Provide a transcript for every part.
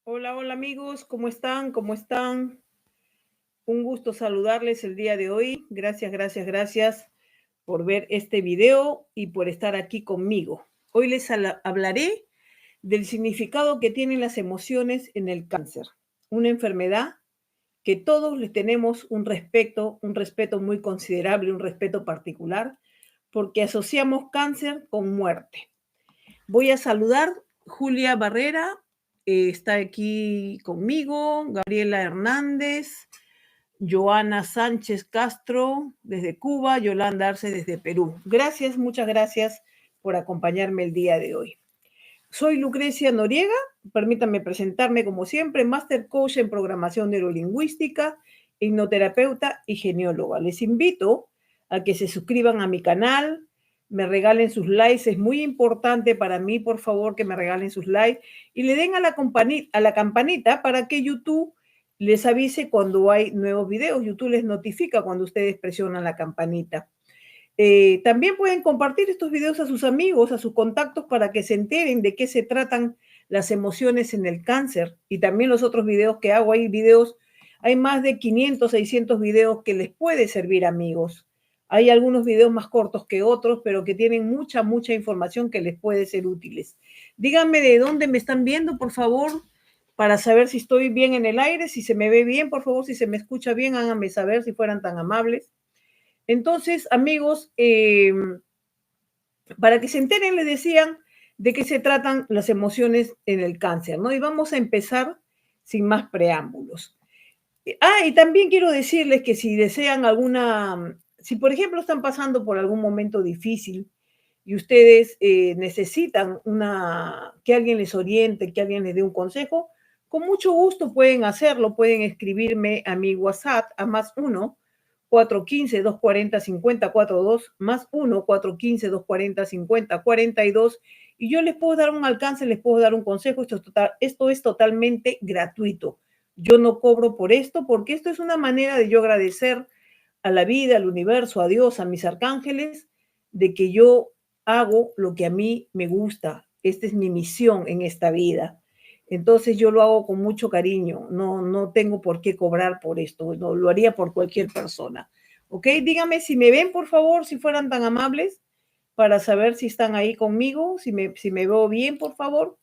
Hola, hola amigos, ¿cómo están? ¿Cómo están? Un gusto saludarles el día de hoy. Gracias, gracias, gracias por ver este video y por estar aquí conmigo. Hoy les hablaré del significado que tienen las emociones en el cáncer, una enfermedad que todos le tenemos un respeto muy considerable, un respeto particular, porque asociamos cáncer con muerte. Voy a saludar Julia Barrera, está aquí conmigo, Gabriela Hernández, Joana Sánchez Castro desde Cuba, Yolanda Arce desde Perú. Gracias, muchas gracias por acompañarme el día de hoy. Soy Lucrecia Noriega, permítanme presentarme como siempre, Master Coach en Programación Neurolingüística, hipnoterapeuta y genióloga. Les invito a que se suscriban a mi canal, me regalen sus likes, es muy importante para mí, por favor, que me regalen sus likes y le den a la campanita para que YouTube les avise cuando hay nuevos videos. YouTube les notifica cuando ustedes presionan la campanita. También pueden compartir estos videos a sus amigos, a sus contactos, para que se enteren de qué se tratan las emociones en el cáncer. Y también los otros videos que hago, hay más de 500, 600 videos que les puede servir, amigos. Hay algunos videos más cortos que otros, pero que tienen mucha, mucha información que les puede ser útiles. Díganme de dónde me están viendo, por favor, para saber si estoy bien en el aire, si se me ve bien, por favor, si se me escucha bien, háganme saber si fueran tan amables. Entonces, amigos, para que se enteren, les decían de qué se tratan las emociones en el cáncer, ¿no? Y vamos a empezar sin más preámbulos. Y también quiero decirles que si desean si por ejemplo están pasando por algún momento difícil y ustedes necesitan que alguien les oriente, que alguien les dé un consejo, con mucho gusto pueden hacerlo, pueden escribirme a mi WhatsApp a +1 415 240 5042, +1 415 240 5042, y yo les puedo dar un alcance, les puedo dar un consejo. Esto es totalmente gratuito. Yo no cobro por esto porque esto es una manera de yo agradecer a la vida, al universo, a Dios, a mis arcángeles, de que yo hago lo que a mí me gusta. Esta es mi misión en esta vida. Entonces yo lo hago con mucho cariño. No tengo por qué cobrar por esto. No, lo haría por cualquier persona. ¿Ok? Dígame si me ven, por favor, si fueran tan amables, para saber si están ahí conmigo, si me veo bien, por favor.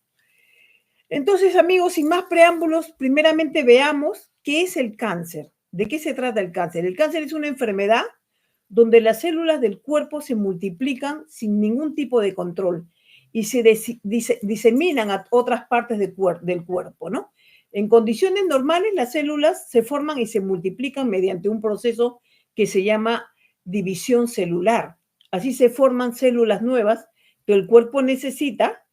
Entonces, amigos, sin más preámbulos, primeramente veamos qué es el cáncer. ¿De qué se trata el cáncer? El cáncer es una enfermedad donde las células del cuerpo se multiplican sin ningún tipo de control y se diseminan a otras partes del cuerpo, ¿no? En condiciones normales, las células se forman y se multiplican mediante un proceso que se llama división celular. Así se forman células nuevas que el cuerpo necesita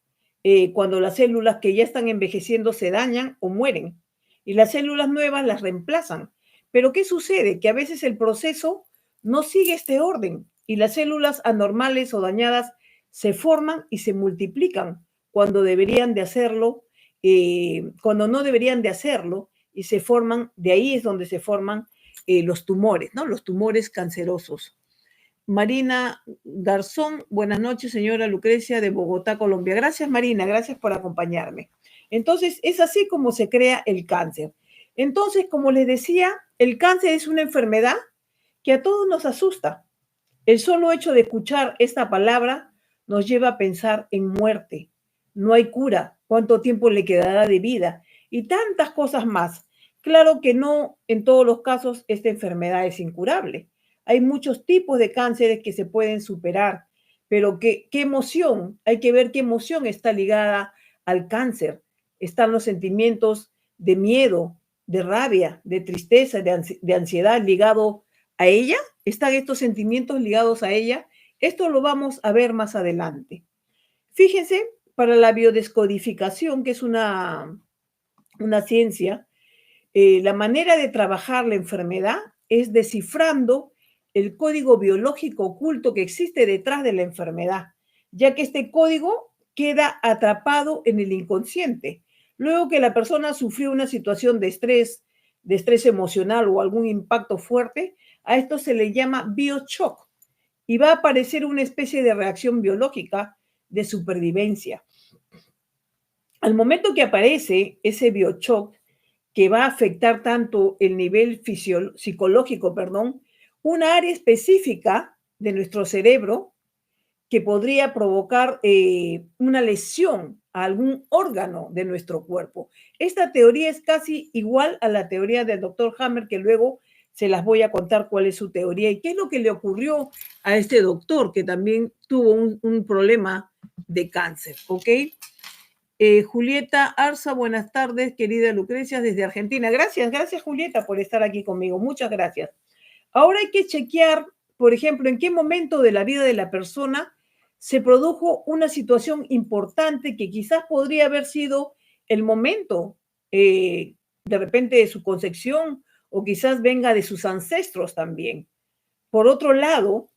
cuando las células que ya están envejeciendo se dañan o mueren y las células nuevas las reemplazan. Pero ¿qué sucede? Que a veces el proceso no sigue este orden y las células anormales o dañadas se forman y se multiplican cuando deberían de hacerlo, cuando no deberían de hacerlo, y se forman, de ahí es donde se forman los tumores, ¿no? Los tumores cancerosos. Marina Garzón, buenas noches, señora Lucrecia de Bogotá, Colombia. Gracias, Marina, gracias por acompañarme. Entonces, es así como se crea el cáncer. Entonces, como les decía, el cáncer es una enfermedad que a todos nos asusta. El solo hecho de escuchar esta palabra nos lleva a pensar en muerte. No hay cura, cuánto tiempo le quedará de vida y tantas cosas más. Claro que no en todos los casos esta enfermedad es incurable. Hay muchos tipos de cánceres que se pueden superar, pero qué emoción, hay que ver qué emoción está ligada al cáncer. Están los sentimientos de miedo, de rabia, de tristeza, de ansiedad ligado a ella. ¿Están estos sentimientos ligados a ella? Esto lo vamos a ver más adelante. Fíjense, para la biodescodificación, que es una ciencia, la manera de trabajar la enfermedad es descifrando el código biológico oculto que existe detrás de la enfermedad, ya que este código queda atrapado en el inconsciente. Luego que la persona sufrió una situación de estrés emocional o algún impacto fuerte, a esto se le llama bioshock y va a aparecer una especie de reacción biológica de supervivencia. Al momento que aparece ese biochoc que va a afectar tanto el nivel psicológico, perdón, una área específica de nuestro cerebro que podría provocar una lesión a algún órgano de nuestro cuerpo. Esta teoría es casi igual a la teoría del doctor Hammer, que luego se las voy a contar cuál es su teoría y qué es lo que le ocurrió a este doctor que también tuvo un problema de cáncer, ¿ok? Julieta Arza, buenas tardes, querida Lucrecia, desde Argentina. Gracias Julieta por estar aquí conmigo, muchas gracias. Ahora hay que chequear, por ejemplo, en qué momento de la vida de la persona se produjo una situación importante que quizás podría haber sido el momento de repente de su concepción o quizás venga de sus ancestros también. Por otro lado,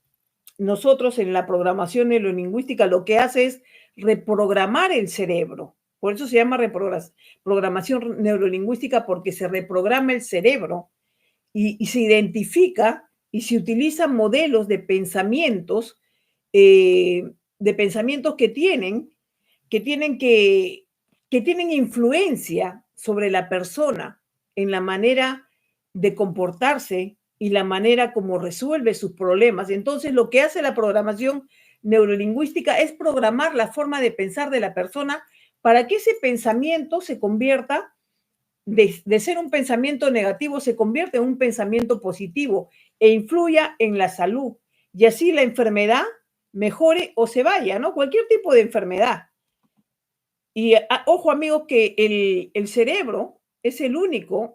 nosotros en la programación neurolingüística lo que hace es reprogramar el cerebro. Por eso se llama programación neurolingüística, porque se reprograma el cerebro y se identifica y se utilizan modelos de pensamientos que tienen influencia sobre la persona en la manera de comportarse y la manera como resuelve sus problemas. Entonces, lo que hace la programación neurolingüística es programar la forma de pensar de la persona para que ese pensamiento se convierta de ser un pensamiento negativo, se convierte en un pensamiento positivo e influya en la salud. Y así la enfermedad mejore o se vaya, ¿no? Cualquier tipo de enfermedad. Y ojo, amigos, que el cerebro es el único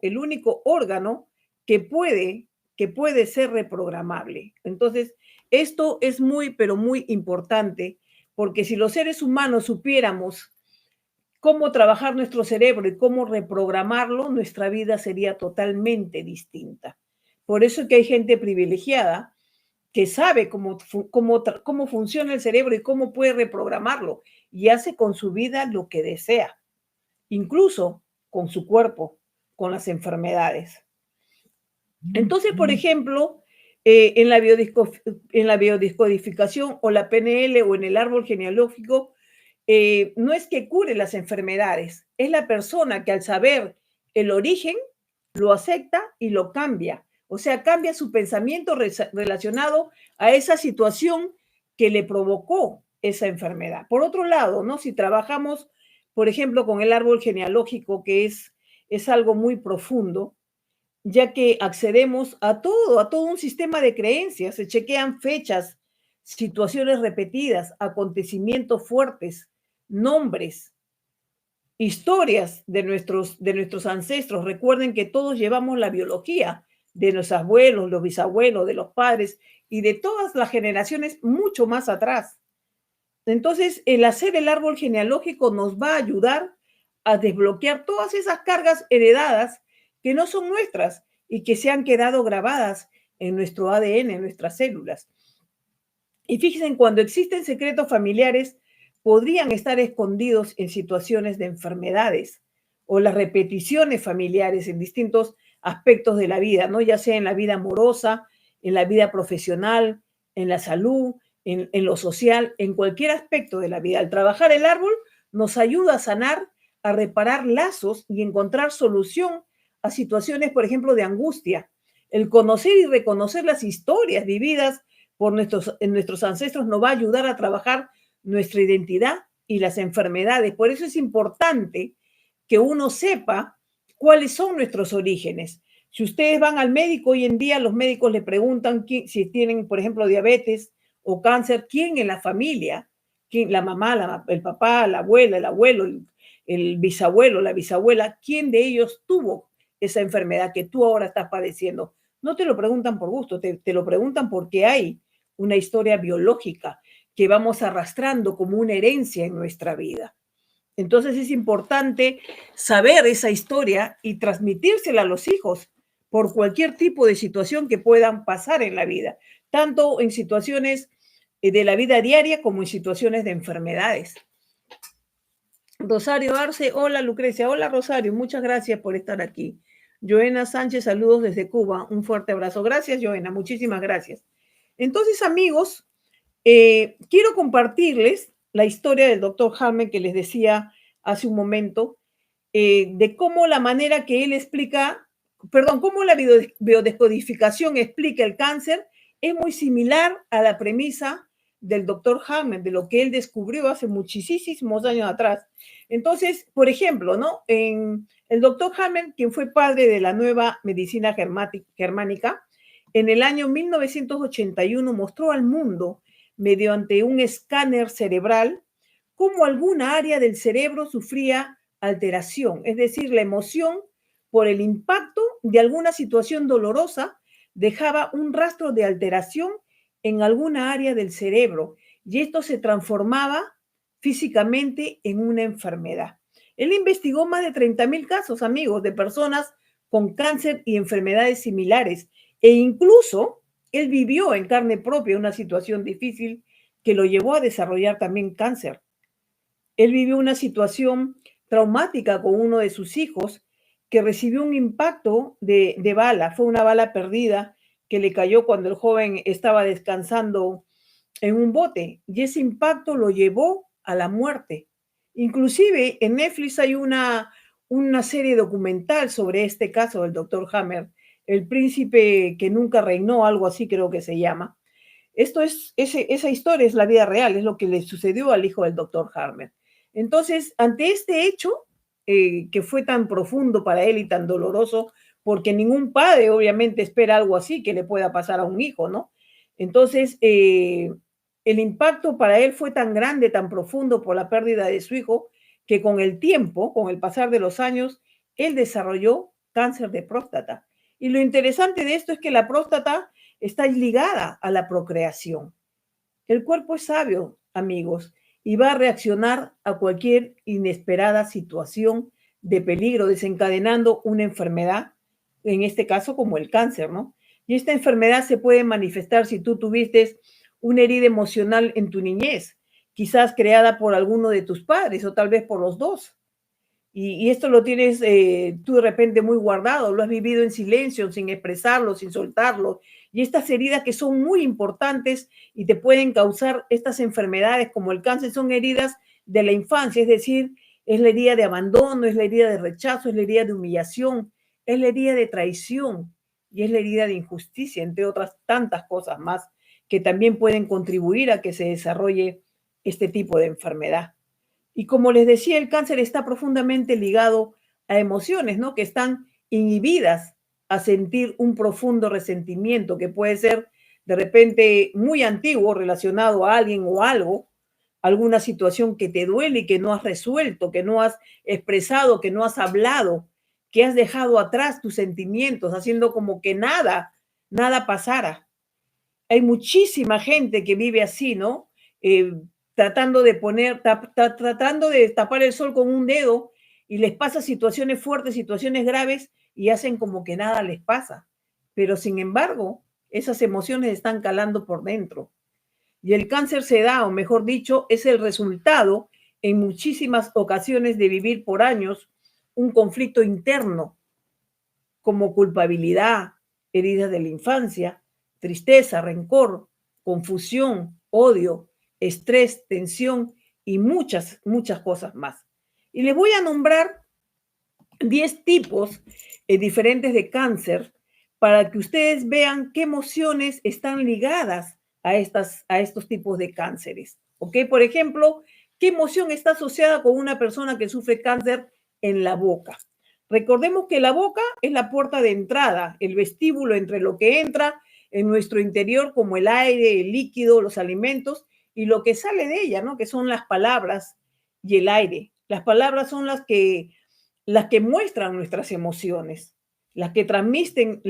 órgano que puede ser reprogramable. Entonces, esto es muy, pero muy importante, porque si los seres humanos supiéramos cómo trabajar nuestro cerebro y cómo reprogramarlo, nuestra vida sería totalmente distinta. Por eso es que hay gente privilegiada que sabe cómo funciona el cerebro y cómo puede reprogramarlo y hace con su vida lo que desea, incluso con su cuerpo, con las enfermedades. Entonces, por ejemplo, en la biodescodificación o la PNL o en el árbol genealógico, no es que cure las enfermedades, es la persona que al saber el origen lo acepta y lo cambia. O sea, cambia su pensamiento relacionado a esa situación que le provocó esa enfermedad. Por otro lado, ¿no? Si trabajamos, por ejemplo, con el árbol genealógico, que es algo muy profundo, ya que accedemos a todo un sistema de creencias, se chequean fechas, situaciones repetidas, acontecimientos fuertes, nombres, historias de nuestros ancestros. Recuerden que todos llevamos la biología de nuestros abuelos, los bisabuelos, de los padres y de todas las generaciones mucho más atrás. Entonces, el hacer el árbol genealógico nos va a ayudar a desbloquear todas esas cargas heredadas que no son nuestras y que se han quedado grabadas en nuestro ADN, en nuestras células. Y fíjense, cuando existen secretos familiares, podrían estar escondidos en situaciones de enfermedades o las repeticiones familiares en distintos aspectos de la vida, ¿no? Ya sea en la vida amorosa, en la vida profesional, en la salud, en lo social, en cualquier aspecto de la vida. Al trabajar el árbol nos ayuda a sanar, a reparar lazos y encontrar solución a situaciones, por ejemplo, de angustia. El conocer y reconocer las historias vividas por nuestros ancestros nos va a ayudar a trabajar nuestra identidad y las enfermedades. Por eso es importante que uno sepa cuáles son nuestros orígenes. Si ustedes van al médico hoy en día, los médicos le preguntan si tienen, por ejemplo, diabetes o cáncer, quién en la familia, quién, la mamá, el papá, la abuela, el abuelo, el bisabuelo, la bisabuela, quién de ellos tuvo esa enfermedad que tú ahora estás padeciendo. No te lo preguntan por gusto, te lo preguntan porque hay una historia biológica que vamos arrastrando como una herencia en nuestra vida. Entonces es importante saber esa historia y transmitírsela a los hijos por cualquier tipo de situación que puedan pasar en la vida, tanto en situaciones de la vida diaria como en situaciones de enfermedades. Rosario Arce, hola Lucrecia, hola Rosario, muchas gracias por estar aquí. Joena Sánchez, saludos desde Cuba, un fuerte abrazo. Gracias, Joena, muchísimas gracias. Entonces, amigos, quiero compartirles la historia del doctor Hammer que les decía hace un momento, de cómo la manera que él explica, perdón, cómo la biodescodificación explica el cáncer es muy similar a la premisa del doctor Hammond, de lo que él descubrió hace muchísimos años atrás. Entonces, por ejemplo, ¿no? En el doctor Hammond, quien fue padre de la nueva medicina germánica, en el año 1981 mostró al mundo, mediante un escáner cerebral, cómo alguna área del cerebro sufría alteración, es decir, la emoción por el impacto de alguna situación dolorosa dejaba un rastro de alteración en alguna área del cerebro y esto se transformaba físicamente en una enfermedad. Él investigó más de 30,000 casos, amigos, de personas con cáncer y enfermedades similares e incluso él vivió en carne propia una situación difícil que lo llevó a desarrollar también cáncer. Él vivió una situación traumática con uno de sus hijos que recibió un impacto de bala. Fue una bala perdida que le cayó cuando el joven estaba descansando en un bote y ese impacto lo llevó a la muerte. Inclusive en Netflix hay una serie documental sobre este caso del doctor Hammer, El príncipe que nunca reinó, algo así creo que se llama. Esa historia es la vida real, es lo que le sucedió al hijo del doctor Hammer. Entonces, ante este hecho, que fue tan profundo para él y tan doloroso, porque ningún padre obviamente espera algo así que le pueda pasar a un hijo, ¿no? Entonces, el impacto para él fue tan grande, tan profundo por la pérdida de su hijo, que con el tiempo, con el pasar de los años, él desarrolló cáncer de próstata. Y lo interesante de esto es que la próstata está ligada a la procreación. El cuerpo es sabio, amigos, y va a reaccionar a cualquier inesperada situación de peligro, desencadenando una enfermedad, en este caso como el cáncer, ¿no? Y esta enfermedad se puede manifestar si tú tuviste una herida emocional en tu niñez, quizás creada por alguno de tus padres o tal vez por los dos. Y esto lo tienes tú de repente muy guardado, lo has vivido en silencio, sin expresarlo, sin soltarlo. Y estas heridas que son muy importantes y te pueden causar estas enfermedades como el cáncer son heridas de la infancia, es decir, es la herida de abandono, es la herida de rechazo, es la herida de humillación, es la herida de traición y es la herida de injusticia, entre otras tantas cosas más que también pueden contribuir a que se desarrolle este tipo de enfermedad. Y como les decía, el cáncer está profundamente ligado a emociones, ¿no? Que están inhibidas a sentir un profundo resentimiento que puede ser de repente muy antiguo relacionado a alguien o algo, alguna situación que te duele y que no has resuelto, que no has expresado, que no has hablado, que has dejado atrás tus sentimientos, haciendo como que nada pasara. Hay muchísima gente que vive así, ¿no? Tratando de tratando de tapar el sol con un dedo y les pasa situaciones fuertes, situaciones graves y hacen como que nada les pasa. Pero sin embargo, esas emociones están calando por dentro. Y el cáncer se da, o mejor dicho, es el resultado en muchísimas ocasiones de vivir por años un conflicto interno como culpabilidad, heridas de la infancia, tristeza, rencor, confusión, odio, estrés, tensión y muchas cosas más. Y les voy a nombrar 10 tipos diferentes de cáncer para que ustedes vean qué emociones están ligadas a estos tipos de cánceres. ¿Ok? Por ejemplo, ¿qué emoción está asociada con una persona que sufre cáncer en la boca? Recordemos que la boca es la puerta de entrada, el vestíbulo entre lo que entra en nuestro interior como el aire, el líquido, los alimentos y lo que sale de ella, ¿no? Que son las palabras y el aire. Las palabras son las que muestran nuestras emociones, las que transmiten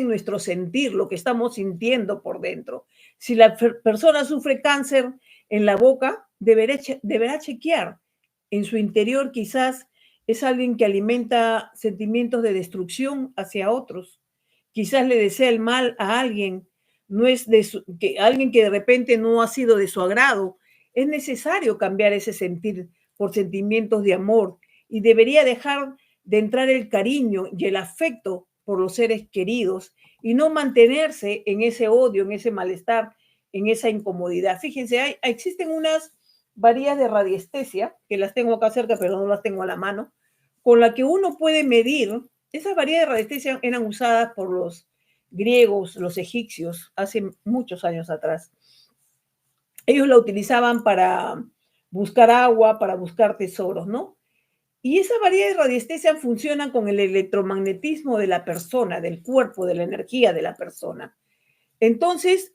nuestro sentir, lo que estamos sintiendo por dentro. Si la persona sufre cáncer en la boca, deberá chequear en su interior quizás es alguien que alimenta sentimientos de destrucción hacia otros. Quizás le desea el mal a alguien, no es alguien que de repente no ha sido de su agrado. Es necesario cambiar ese sentir por sentimientos de amor y debería dejar de entrar el cariño y el afecto por los seres queridos y no mantenerse en ese odio, en ese malestar, en esa incomodidad. Fíjense, existen varillas de radiestesia, que las tengo acá cerca, pero no las tengo a la mano, con la que uno puede medir. Esas varillas de radiestesia eran usadas por los griegos, los egipcios, hace muchos años atrás. Ellos la utilizaban para buscar agua, para buscar tesoros, ¿no? Y esas varillas de radiestesia funcionan con el electromagnetismo de la persona, del cuerpo, de la energía de la persona. Entonces,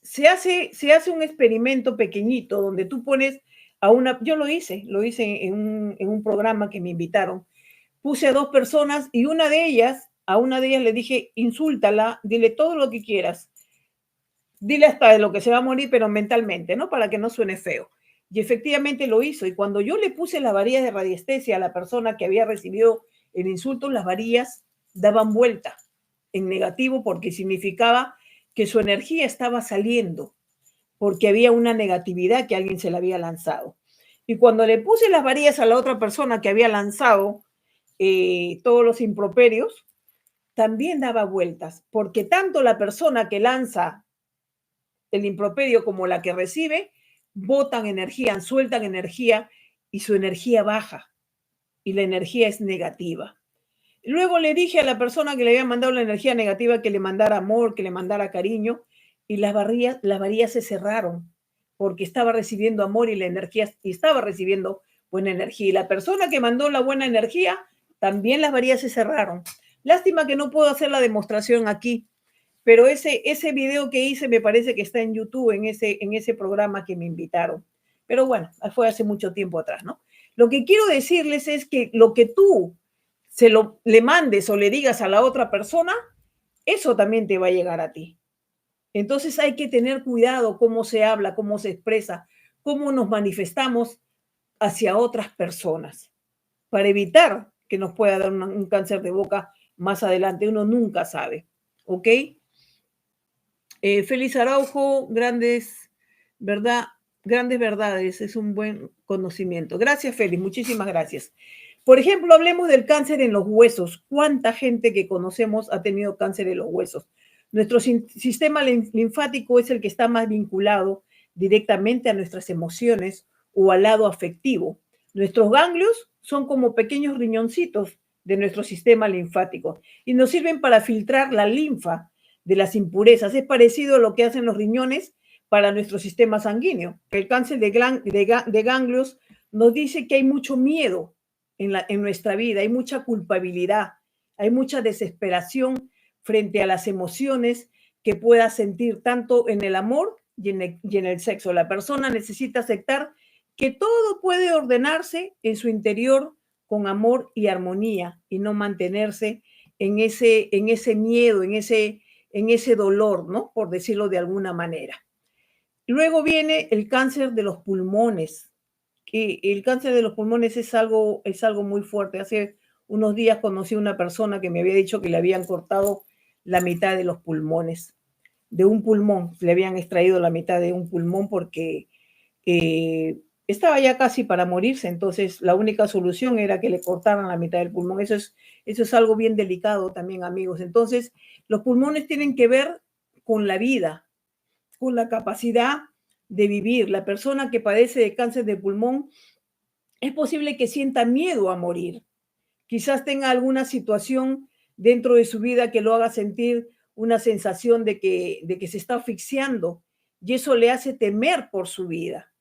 se hace un experimento pequeñito donde tú pones a una, yo lo hice en un programa que me invitaron, puse a dos personas y a una de ellas le dije, insúltala, dile todo lo que quieras, dile hasta de lo que se va a morir, pero mentalmente, ¿no? Para que no suene feo. Y efectivamente lo hizo. Y cuando yo le puse las varillas de radiestesia a la persona que había recibido el insulto, las varillas daban vuelta en negativo porque significaba que su energía estaba saliendo, porque había una negatividad que alguien se le había lanzado. Y cuando le puse las varillas a la otra persona que había lanzado todos los improperios, también daba vueltas, porque tanto la persona que lanza el improperio como la que recibe, botan energía, sueltan energía y su energía baja y la energía es negativa. Luego le dije a la persona que le había mandado la energía negativa que le mandara amor, que le mandara cariño y las varillas se cerraron porque estaba recibiendo amor y la energía y estaba recibiendo buena energía. Y la persona que mandó la buena energía, también las varillas se cerraron. Lástima que no puedo hacer la demostración aquí, pero ese video que hice me parece que está en YouTube, en ese programa que me invitaron. Pero bueno, fue hace mucho tiempo atrás, ¿no? Lo que quiero decirles es que lo que tú le mandes o le digas a la otra persona, eso también te va a llegar a ti. Entonces hay que tener cuidado cómo se habla, cómo se expresa, cómo nos manifestamos hacia otras personas, para evitar que nos pueda dar un cáncer de boca más adelante. Uno nunca sabe, ¿ok? Félix Araujo, ¿verdad? Grandes verdades, es un buen conocimiento. Gracias, Félix, muchísimas gracias. Por ejemplo, hablemos del cáncer en los huesos. ¿Cuánta gente que conocemos ha tenido cáncer en los huesos? Nuestro sistema linfático es el que está más vinculado directamente a nuestras emociones o al lado afectivo. Nuestros ganglios son como pequeños riñoncitos de nuestro sistema linfático y nos sirven para filtrar la linfa de las impurezas. Es parecido a lo que hacen los riñones para nuestro sistema sanguíneo. El cáncer de ganglios nos dice que hay mucho miedo en nuestra vida, hay mucha culpabilidad, hay mucha desesperación frente a las emociones que pueda sentir tanto en el amor y en el sexo. La persona necesita aceptar que todo puede ordenarse en su interior con amor y armonía y no mantenerse en ese miedo, en ese dolor, ¿no? Por decirlo de alguna manera. Luego viene el cáncer de los pulmones. Que el cáncer de los pulmones es algo muy fuerte. Hace unos días conocí a una persona que me había dicho que le habían cortado la mitad de los pulmones, de un pulmón, le habían extraído la mitad de un pulmón porque estaba ya casi para morirse, entonces la única solución era que le cortaran la mitad del pulmón. Eso es algo bien delicado también, amigos. Entonces, los pulmones tienen que ver con la vida, con la capacidad de vivir. La persona que padece de cáncer de pulmón es posible que sienta miedo a morir. Quizás tenga alguna situación dentro de su vida que lo haga sentir una sensación de que se está asfixiando y eso le hace temer por su vida.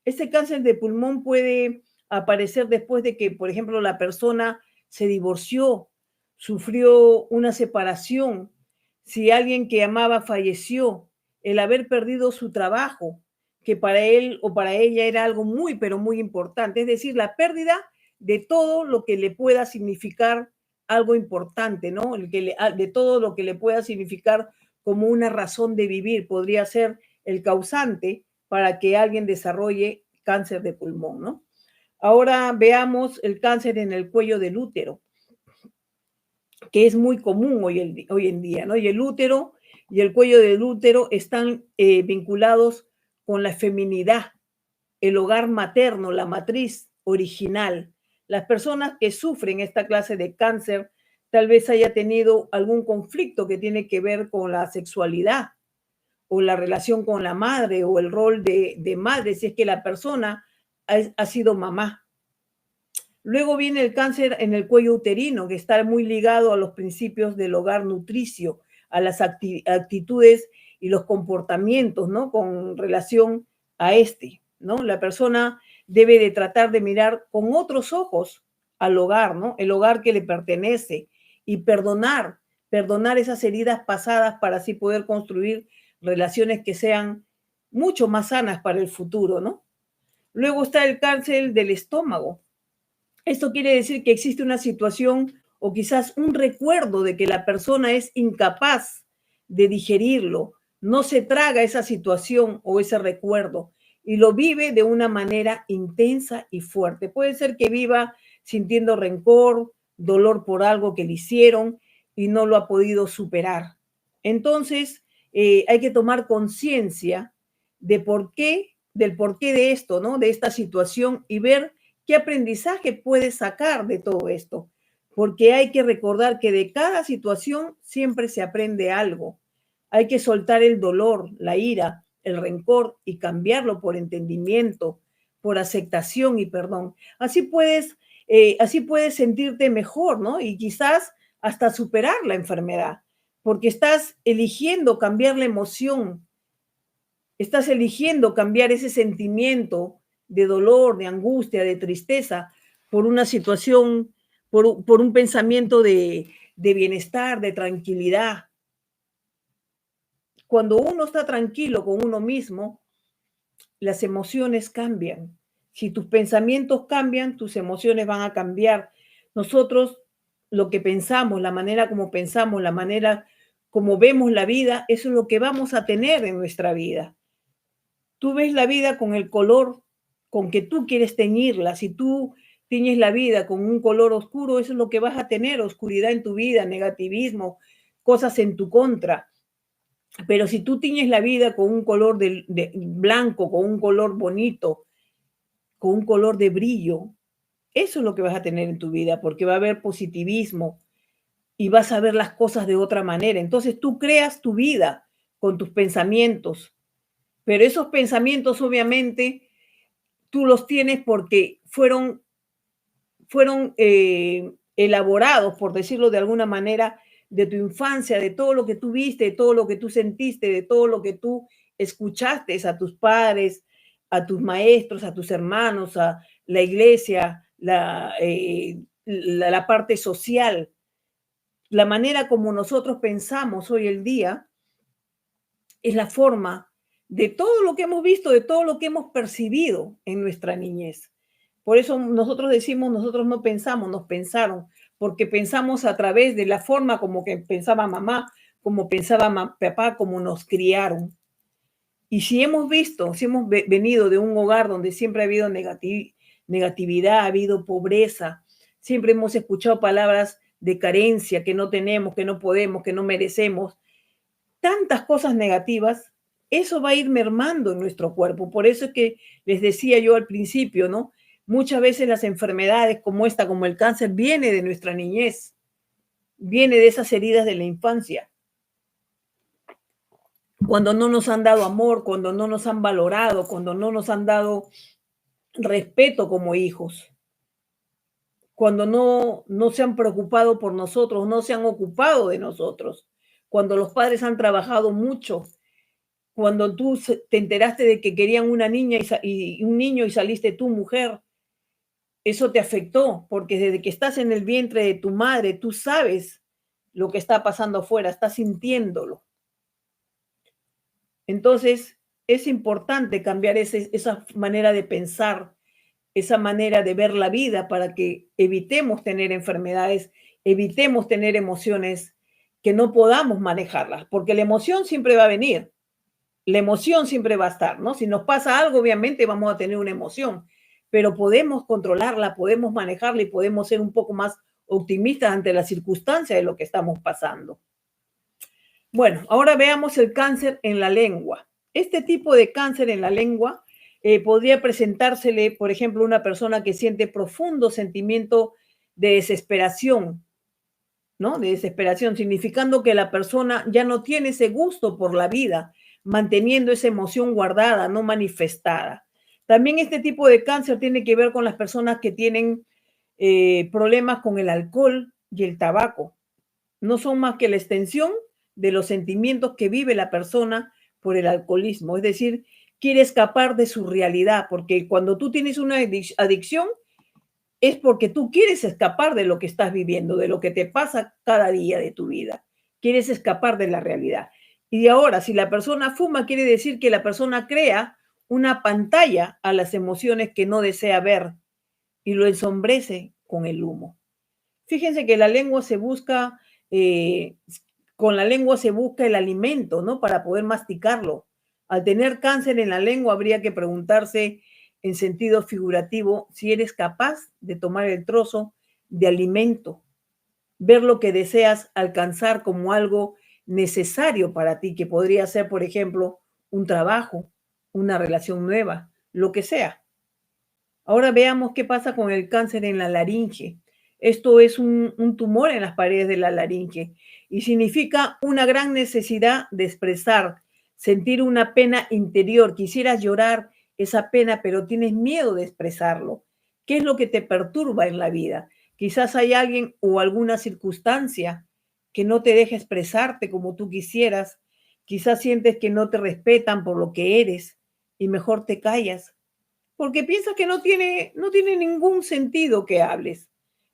Este cáncer de pulmón puede aparecer después de que, por ejemplo, la persona se divorció, sufrió una separación, si alguien que amaba falleció, el haber perdido su trabajo, que para él o para ella era algo muy, pero muy importante. Es decir, la pérdida de todo lo que le pueda significar algo importante, ¿no? De todo lo que le pueda significar como una razón de vivir, podría ser el causante para que alguien desarrolle cáncer de pulmón, ¿no? Ahora veamos el cáncer en el cuello del útero, que es muy común hoy en día, ¿no? Y el útero y el cuello del útero están vinculados con la feminidad, el hogar materno, la matriz original. Las personas que sufren esta clase de cáncer tal vez haya tenido algún conflicto que tiene que ver con la sexualidad o la relación con la madre o el rol de madre, si es que la persona ha sido mamá. Luego viene el cáncer en el cuello uterino, que está muy ligado a los principios del hogar nutricio, a las actitudes y los comportamientos, ¿no? Con relación a ¿no? La persona debe de tratar de mirar con otros ojos al hogar, ¿no? El hogar que le pertenece y perdonar esas heridas pasadas para así poder construir relaciones que sean mucho más sanas para el futuro, ¿no? Luego está el cáncer del estómago. Esto quiere decir que existe una situación o quizás un recuerdo de que la persona es incapaz de digerirlo, no se traga esa situación o ese recuerdo y lo vive de una manera intensa y fuerte. Puede ser que viva sintiendo rencor, dolor por algo que le hicieron y no lo ha podido superar. Entonces, hay que tomar conciencia de del porqué de esto, ¿no? De esta situación y ver qué aprendizaje puedes sacar de todo esto. Porque hay que recordar que de cada situación siempre se aprende algo. Hay que soltar el dolor, la ira, el rencor y cambiarlo por entendimiento, por aceptación y perdón. Así puedes sentirte mejor, ¿no? Y quizás hasta superar la enfermedad, porque estás eligiendo cambiar la emoción, estás eligiendo cambiar ese sentimiento de dolor, de angustia, de tristeza por una situación, por un pensamiento de bienestar, de tranquilidad. Cuando uno está tranquilo con uno mismo, las emociones cambian. Si tus pensamientos cambian, tus emociones van a cambiar. Nosotros, lo que pensamos, la manera como pensamos, la manera como vemos la vida, eso es lo que vamos a tener en nuestra vida. Tú ves la vida con el color con que tú quieres teñirla. Si tú tiñes la vida con un color oscuro, eso es lo que vas a tener, oscuridad en tu vida, negativismo, cosas en tu contra. Pero si tú tiñes la vida con un color de blanco, con un color bonito, con un color de brillo, eso es lo que vas a tener en tu vida, porque va a haber positivismo y vas a ver las cosas de otra manera. Entonces tú creas tu vida con tus pensamientos, pero esos pensamientos obviamente tú los tienes porque fueron elaborados, por decirlo de alguna manera, de tu infancia, de todo lo que tú viste, de todo lo que tú sentiste, de todo lo que tú escuchaste a tus padres, a tus maestros, a tus hermanos, a la iglesia, la parte social. La manera como nosotros pensamos hoy el día es la forma de todo lo que hemos visto, de todo lo que hemos percibido en nuestra niñez. Por eso nosotros decimos, nosotros no pensamos, nos pensaron, porque pensamos a través de la forma como que pensaba mamá, como pensaba papá, como nos criaron. Y si hemos visto, si hemos venido de un hogar donde siempre ha habido negatividad, ha habido pobreza, siempre hemos escuchado palabras de carencia, que no tenemos, que no podemos, que no merecemos, tantas cosas negativas, eso va a ir mermando en nuestro cuerpo. Por eso es que les decía yo al principio, ¿no? Muchas veces las enfermedades como esta, como el cáncer, viene de nuestra niñez, viene de esas heridas de la infancia. Cuando no nos han dado amor, cuando no nos han valorado, cuando no nos han dado respeto como hijos, cuando no se han preocupado por nosotros, no se han ocupado de nosotros, cuando los padres han trabajado mucho, cuando tú te enteraste de que querían una niña y un niño y saliste tú mujer, eso te afectó, porque desde que estás en el vientre de tu madre, tú sabes lo que está pasando afuera, estás sintiéndolo. Entonces, es importante cambiar esa manera de pensar, esa manera de ver la vida para que evitemos tener enfermedades, evitemos tener emociones que no podamos manejarlas, porque la emoción siempre va a venir, la emoción siempre va a estar, ¿no? Si nos pasa algo, obviamente vamos a tener una emoción, pero podemos controlarla, podemos manejarla y podemos ser un poco más optimistas ante la circunstancia de lo que estamos pasando. Bueno, ahora veamos el cáncer en la lengua. Este tipo de cáncer en la lengua podría presentársele, por ejemplo, a una persona que siente profundo sentimiento de desesperación, ¿no? De desesperación, significando que la persona ya no tiene ese gusto por la vida, manteniendo esa emoción guardada, no manifestada. También este tipo de cáncer tiene que ver con las personas que tienen problemas con el alcohol y el tabaco. No son más que la extensión de los sentimientos que vive la persona por el alcoholismo. Es decir, quiere escapar de su realidad, porque cuando tú tienes una adicción es porque tú quieres escapar de lo que estás viviendo, de lo que te pasa cada día de tu vida. Quieres escapar de la realidad. Y ahora, si la persona fuma, quiere decir que la persona crea una pantalla a las emociones que no desea ver y lo ensombrece con el humo. Fíjense que la lengua se busca, eh, con la lengua se busca el alimento, ¿no? Para poder masticarlo. Al tener cáncer en la lengua, habría que preguntarse en sentido figurativo si eres capaz de tomar el trozo de alimento, ver lo que deseas alcanzar como algo necesario para ti, que podría ser, por ejemplo, un trabajo, una relación nueva, lo que sea. Ahora veamos qué pasa con el cáncer en la laringe. Esto es un tumor en las paredes de la laringe y significa una gran necesidad de expresar, sentir una pena interior. Quisieras llorar esa pena, pero tienes miedo de expresarlo. ¿Qué es lo que te perturba en la vida? Quizás hay alguien o alguna circunstancia que no te deja expresarte como tú quisieras. Quizás sientes que no te respetan por lo que eres y mejor te callas porque piensas que no tiene ningún sentido que hables.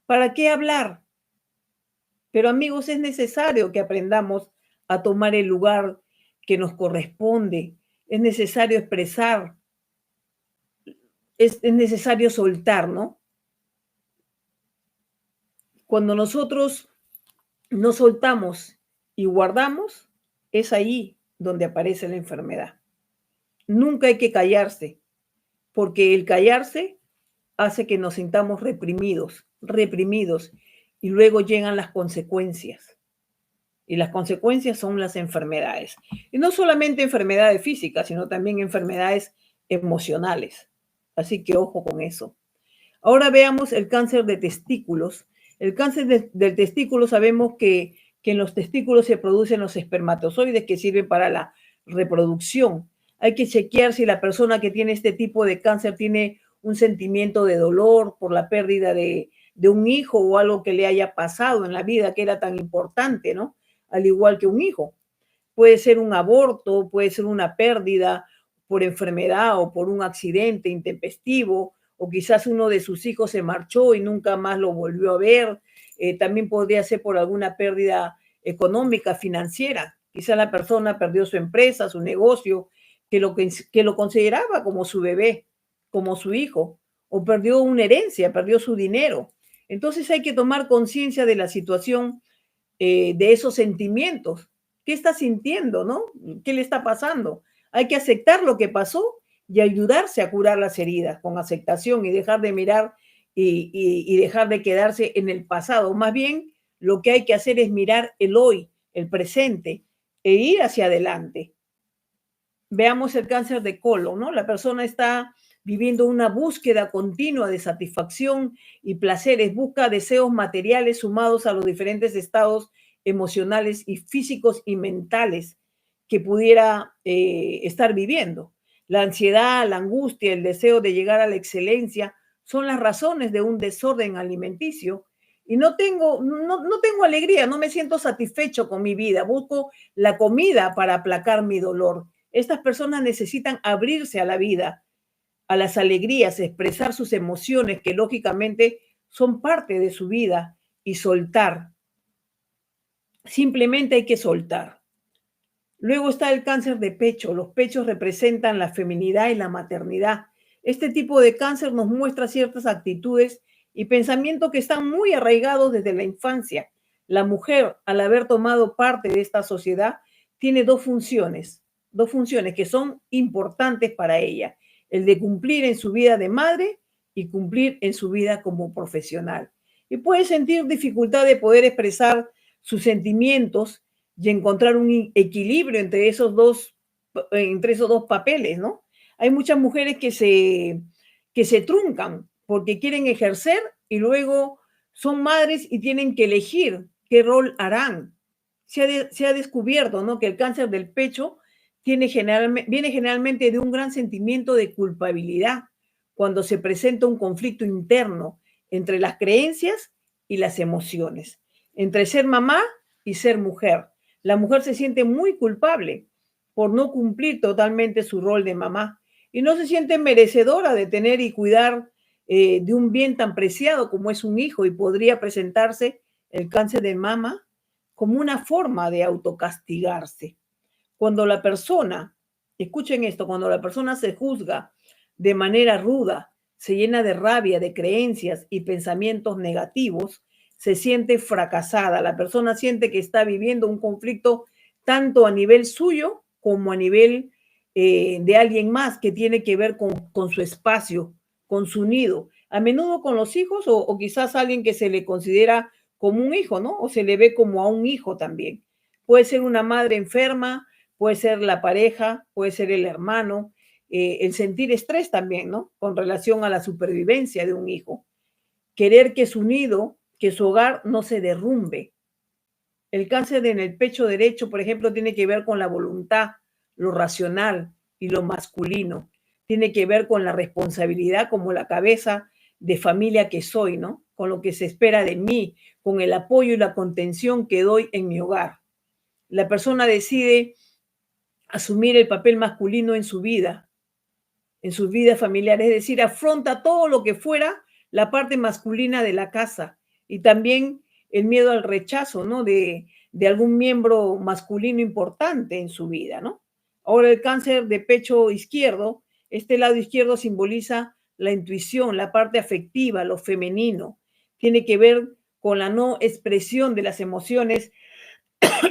¿Para qué hablar? Pero amigos, es necesario que aprendamos a tomar el lugar que nos corresponde. Es necesario expresar, es necesario soltar, ¿no? Cuando nosotros no soltamos y guardamos, es ahí donde aparece la enfermedad. Nunca hay que callarse, porque el callarse hace que nos sintamos reprimidos, y luego llegan las consecuencias. Y las consecuencias son las enfermedades. Y no solamente enfermedades físicas, sino también enfermedades emocionales. Así que ojo con eso. Ahora veamos el cáncer de testículos. El cáncer del testículo sabemos que en los testículos se producen los espermatozoides que sirven para la reproducción. Hay que chequear si la persona que tiene este tipo de cáncer tiene un sentimiento de dolor por la pérdida de un hijo o algo que le haya pasado en la vida que era tan importante, ¿no? Al igual que un hijo. Puede ser un aborto, puede ser una pérdida por enfermedad o por un accidente intempestivo, o quizás uno de sus hijos se marchó y nunca más lo volvió a ver. También podría ser por alguna pérdida económica, financiera. Quizás la persona perdió su empresa, su negocio, que lo consideraba como su bebé, como su hijo, o perdió una herencia, perdió su dinero. Entonces hay que tomar conciencia de la situación, de esos sentimientos. ¿Qué está sintiendo, no? ¿Qué le está pasando? Hay que aceptar lo que pasó y ayudarse a curar las heridas con aceptación y dejar de mirar y dejar de quedarse en el pasado. Más bien, lo que hay que hacer es mirar el hoy, el presente e ir hacia adelante. Veamos el cáncer de colon, ¿no? La persona está viviendo una búsqueda continua de satisfacción y placeres, busca deseos materiales sumados a los diferentes estados emocionales y físicos y mentales que pudiera estar viviendo. La ansiedad, la angustia, el deseo de llegar a la excelencia son las razones de un desorden alimenticio. Y no tengo alegría, no me siento satisfecho con mi vida, busco la comida para aplacar mi dolor. Estas personas necesitan abrirse a la vida, a las alegrías, expresar sus emociones que lógicamente son parte de su vida y soltar. Simplemente hay que soltar. Luego está el cáncer de pecho. Los pechos representan la feminidad y la maternidad. Este tipo de cáncer nos muestra ciertas actitudes y pensamientos que están muy arraigados desde la infancia. La mujer, al haber tomado parte de esta sociedad, tiene dos funciones que son importantes para ella, el de cumplir en su vida de madre y cumplir en su vida como profesional. Y puede sentir dificultad de poder expresar sus sentimientos y encontrar un equilibrio entre esos dos papeles, ¿no? Hay muchas mujeres que se truncan porque quieren ejercer y luego son madres y tienen que elegir qué rol harán. Se ha descubierto, ¿no?, que el cáncer del pecho viene generalmente de un gran sentimiento de culpabilidad cuando se presenta un conflicto interno entre las creencias y las emociones, entre ser mamá y ser mujer. La mujer se siente muy culpable por no cumplir totalmente su rol de mamá y no se siente merecedora de tener y cuidar de un bien tan preciado como es un hijo, y podría presentarse el cáncer de mama como una forma de autocastigarse. Cuando la persona, escuchen esto, cuando la persona se juzga de manera ruda, se llena de rabia, de creencias y pensamientos negativos, se siente fracasada. La persona siente que está viviendo un conflicto tanto a nivel suyo como a nivel de alguien más, que tiene que ver con su espacio, con su nido. A menudo con los hijos, o quizás alguien que se le considera como un hijo, ¿no? O se le ve como a un hijo también. Puede ser una madre enferma, puede ser la pareja, puede ser el hermano, el sentir estrés también, ¿no? Con relación a la supervivencia de un hijo. Querer que su nido, que su hogar no se derrumbe. El cáncer en el pecho derecho, por ejemplo, tiene que ver con la voluntad, lo racional y lo masculino. Tiene que ver con la responsabilidad como la cabeza de familia que soy, ¿no? Con lo que se espera de mí, con el apoyo y la contención que doy en mi hogar. La persona decide asumir el papel masculino en su vida familiar, es decir, afronta todo lo que fuera la parte masculina de la casa, y también el miedo al rechazo, ¿no? De algún miembro masculino importante en su vida, ¿no? Ahora el cáncer de pecho izquierdo, este lado izquierdo simboliza la intuición, la parte afectiva, lo femenino. Tiene que ver con la no expresión de las emociones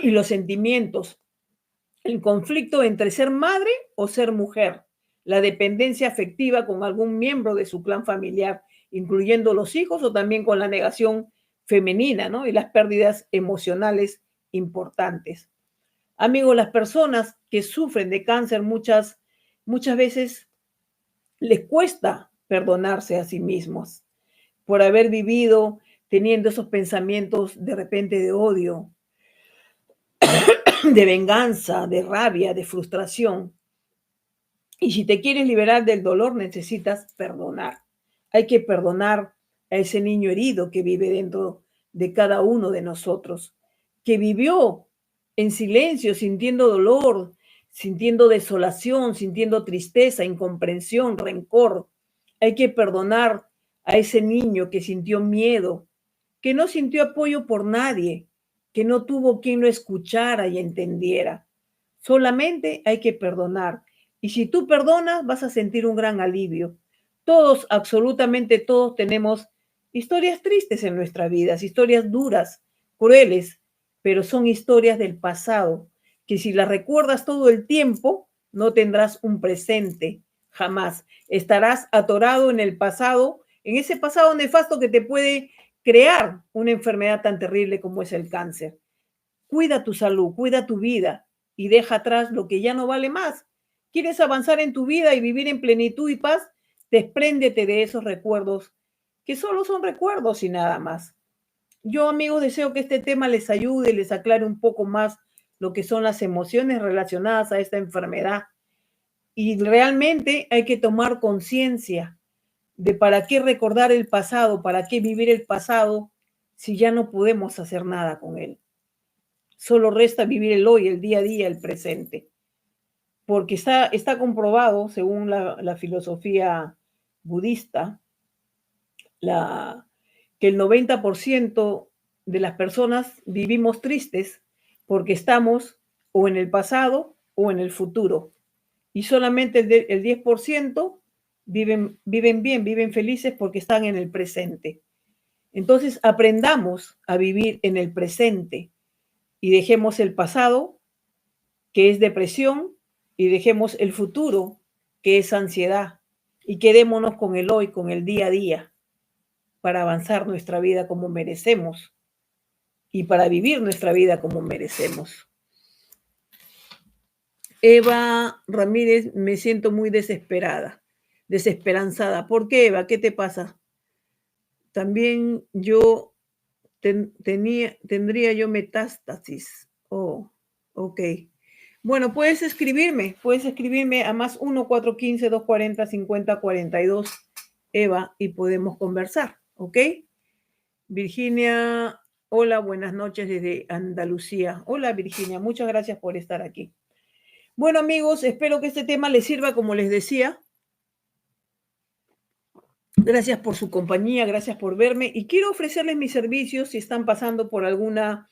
y los sentimientos, el conflicto entre ser madre o ser mujer, la dependencia afectiva con algún miembro de su clan familiar, incluyendo los hijos, o también con la negación femenina, ¿no? Y las pérdidas emocionales importantes. Amigos, las personas que sufren de cáncer muchas veces les cuesta perdonarse a sí mismos por haber vivido teniendo esos pensamientos de repente de odio, de venganza, de rabia, de frustración. Y si te quieres liberar del dolor, necesitas perdonar. Hay que perdonar a ese niño herido que vive dentro de cada uno de nosotros, que vivió en silencio, sintiendo dolor, sintiendo desolación, sintiendo tristeza, incomprensión, rencor. Hay que perdonar a ese niño que sintió miedo, que no sintió apoyo por nadie, que no tuvo quien lo escuchara y entendiera. Solamente hay que perdonar. Y si tú perdonas, vas a sentir un gran alivio. Todos, absolutamente todos, tenemos historias tristes en nuestras vidas, historias duras, crueles, pero son historias del pasado, que si las recuerdas todo el tiempo, no tendrás un presente, jamás. Estarás atorado en el pasado, en ese pasado nefasto que te puede crear una enfermedad tan terrible como es el cáncer. Cuida tu salud, cuida tu vida y deja atrás lo que ya no vale más. ¿Quieres avanzar en tu vida y vivir en plenitud y paz? Despréndete de esos recuerdos que solo son recuerdos y nada más. Yo, amigos, deseo que este tema les ayude, les aclare un poco más lo que son las emociones relacionadas a esta enfermedad. Y realmente hay que tomar conciencia de para qué recordar el pasado, para qué vivir el pasado, si ya no podemos hacer nada con él. Solo resta vivir el hoy, el día a día, el presente. Porque está comprobado, según la filosofía budista, la, que el 90% de las personas vivimos tristes porque estamos o en el pasado o en el futuro. Y solamente el 10% viven bien, viven felices porque están en el presente. Entonces aprendamos a vivir en el presente y dejemos el pasado, que es depresión, y dejemos el futuro, que es ansiedad, y quedémonos con el hoy, con el día a día, para avanzar nuestra vida como merecemos y para vivir nuestra vida como merecemos. Eva Ramírez, me siento muy desesperanzada. ¿Por qué, Eva? ¿Qué te pasa? También yo tendría yo metástasis. Oh, ok. Bueno, puedes escribirme a más 1-415-240-5042, Eva, y podemos conversar, ¿ok? Virginia, hola, buenas noches desde Andalucía. Hola, Virginia, muchas gracias por estar aquí. Bueno, amigos, espero que este tema les sirva, como les decía. Gracias por su compañía, gracias por verme y quiero ofrecerles mis servicios si están pasando por alguna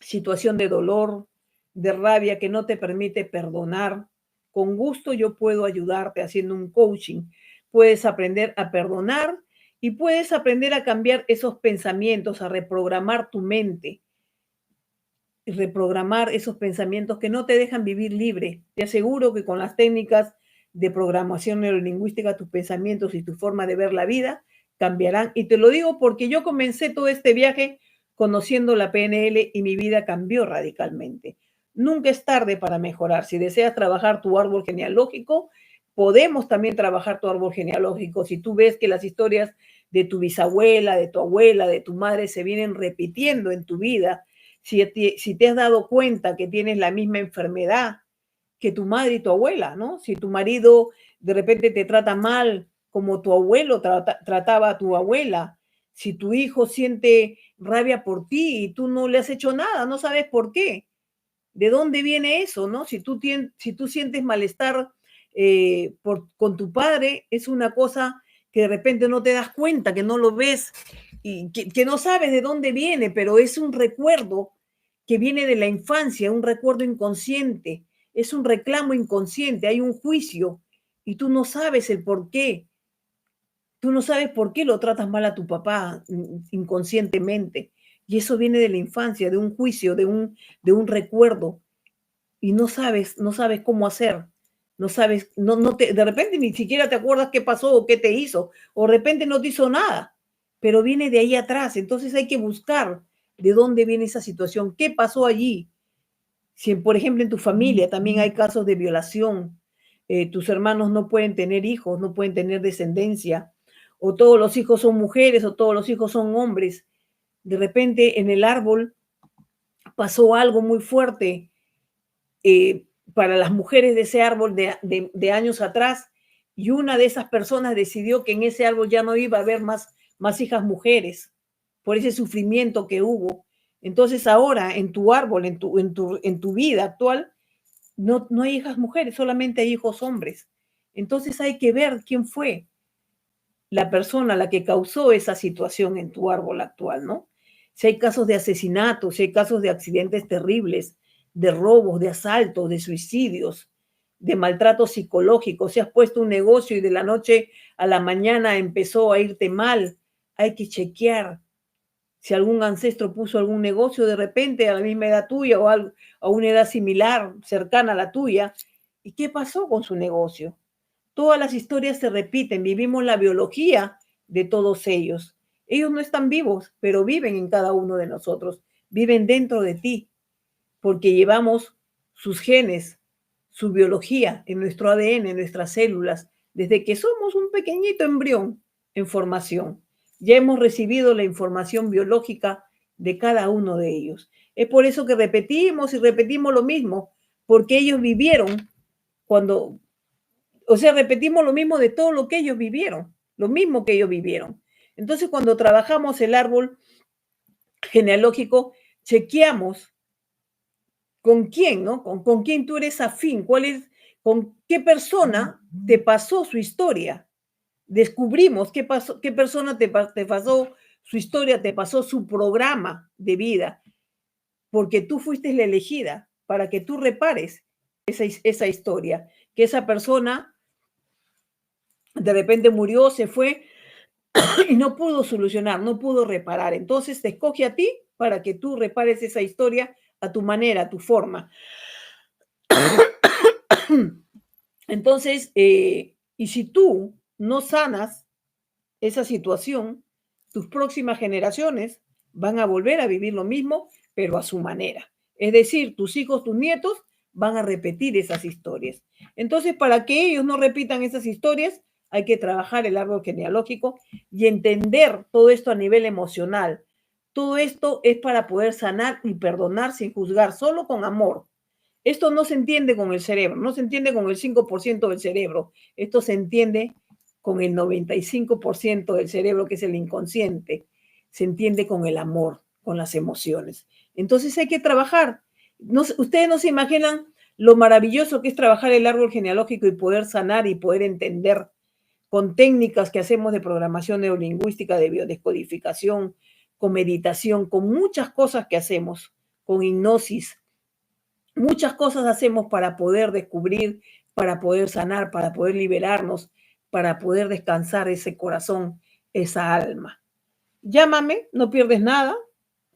situación de dolor, de rabia que no te permite perdonar. Con gusto yo puedo ayudarte haciendo un coaching. Puedes aprender a perdonar y puedes aprender a cambiar esos pensamientos, a reprogramar tu mente y reprogramar esos pensamientos que no te dejan vivir libre. Te aseguro que con las técnicas de programación neurolingüística, tus pensamientos y tu forma de ver la vida cambiarán. Y te lo digo porque yo comencé todo este viaje conociendo la PNL y mi vida cambió radicalmente. Nunca es tarde para mejorar. Si deseas trabajar tu árbol genealógico, podemos también trabajar tu árbol genealógico. Si tú ves que las historias de tu bisabuela, de tu abuela, de tu madre se vienen repitiendo en tu vida, si te has dado cuenta que tienes la misma enfermedad que tu madre y tu abuela, ¿no? Si tu marido de repente te trata mal como tu abuelo trataba a tu abuela, si tu hijo siente rabia por ti y tú no le has hecho nada, no sabes por qué, de dónde viene eso, ¿no? Si tú sientes malestar con tu padre, es una cosa que de repente no te das cuenta, que no lo ves y que no sabes de dónde viene, pero es un recuerdo que viene de la infancia, un recuerdo inconsciente, es un reclamo inconsciente, hay un juicio y tú no sabes el por qué. Tú no sabes por qué lo tratas mal a tu papá inconscientemente. Y eso viene de la infancia, de un juicio, de un recuerdo y no sabes cómo hacer, no sabes, de repente ni siquiera te acuerdas qué pasó o qué te hizo, o de repente no te hizo nada, pero viene de ahí atrás, entonces hay que buscar de dónde viene esa situación, qué pasó allí. Si, por ejemplo, en tu familia también hay casos de violación, tus hermanos no pueden tener hijos, no pueden tener descendencia, o todos los hijos son mujeres o todos los hijos son hombres, de repente en el árbol pasó algo muy fuerte para las mujeres de ese árbol de años atrás, y una de esas personas decidió que en ese árbol ya no iba a haber más hijas mujeres por ese sufrimiento que hubo. Entonces ahora en tu árbol, en tu vida actual, no hay hijas mujeres, solamente hay hijos hombres. Entonces hay que ver quién fue la persona la que causó esa situación en tu árbol actual, ¿no? Si hay casos de asesinatos, si hay casos de accidentes terribles, de robos, de asaltos, de suicidios, de maltrato psicológico, si has puesto un negocio y de la noche a la mañana empezó a irte mal, hay que chequear si algún ancestro puso algún negocio de repente a la misma edad tuya o a una edad similar, cercana a la tuya, y qué pasó con su negocio. Todas las historias se repiten, vivimos la biología de todos ellos. Ellos no están vivos, pero viven en cada uno de nosotros, viven dentro de ti, porque llevamos sus genes, su biología en nuestro ADN, en nuestras células, desde que somos un pequeñito embrión en formación. Ya hemos recibido la información biológica de cada uno de ellos. Es por eso que repetimos y repetimos lo mismo, porque ellos vivieron cuando, o sea, repetimos lo mismo de todo lo que ellos vivieron, lo mismo que ellos vivieron. Entonces, cuando trabajamos el árbol genealógico, chequeamos con quién, ¿no? Con quién tú eres afín, con qué persona te pasó su historia. Descubrimos qué pasó, qué persona te pasó su historia, te pasó su programa de vida, porque tú fuiste la elegida para que tú repares esa historia, que esa persona de repente murió, se fue y no pudo solucionar, no pudo reparar. Entonces te escoge a ti para que tú repares esa historia a tu manera, a tu forma. Entonces, y si tú no sanas esa situación, tus próximas generaciones van a volver a vivir lo mismo, pero a su manera. Es decir, tus hijos, tus nietos van a repetir esas historias. Entonces, para que ellos no repitan esas historias, hay que trabajar el árbol genealógico y entender todo esto a nivel emocional. Todo esto es para poder sanar y perdonar sin juzgar, solo con amor. Esto no se entiende con el cerebro, no se entiende con el 5% del cerebro, esto se entiende con el 95% del cerebro, que es el inconsciente, se entiende con el amor, con las emociones. Entonces hay que trabajar. No, ustedes no se imaginan lo maravilloso que es trabajar el árbol genealógico y poder sanar y poder entender con técnicas que hacemos de programación neurolingüística, de biodescodificación, con meditación, con muchas cosas que hacemos, con hipnosis. Muchas cosas hacemos para poder descubrir, para poder sanar, para poder liberarnos, para poder descansar ese corazón, esa alma. Llámame, no pierdes nada,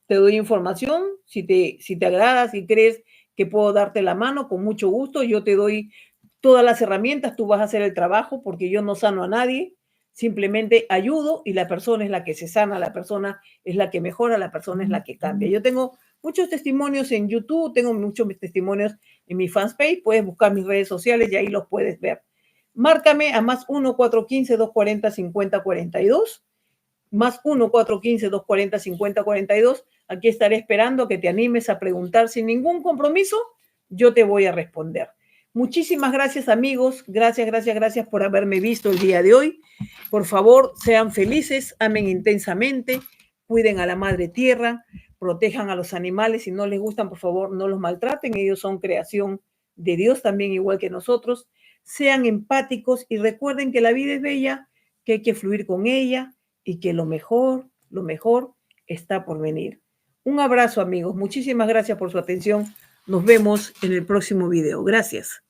te doy información, si te agrada, si crees que puedo darte la mano, con mucho gusto, yo te doy todas las herramientas, tú vas a hacer el trabajo porque yo no sano a nadie, simplemente ayudo y la persona es la que se sana, la persona es la que mejora, la persona es la que cambia. Yo tengo muchos testimonios en YouTube, tengo muchos testimonios en mi fanpage, puedes buscar mis redes sociales y ahí los puedes ver. Márcame a más 1-415-240-5042, más 1-415-240-5042. Aquí estaré esperando a que te animes a preguntar sin ningún compromiso. Yo te voy a responder. Muchísimas gracias, amigos. Gracias, gracias, gracias por haberme visto el día de hoy. Por favor, sean felices, amen intensamente, cuiden a la madre tierra, protejan a los animales. Si no les gustan, por favor, no los maltraten. Ellos son creación de Dios también, igual que nosotros. Sean empáticos y recuerden que la vida es bella, que hay que fluir con ella y que lo mejor está por venir. Un abrazo, amigos. Muchísimas gracias por su atención. Nos vemos en el próximo video. Gracias.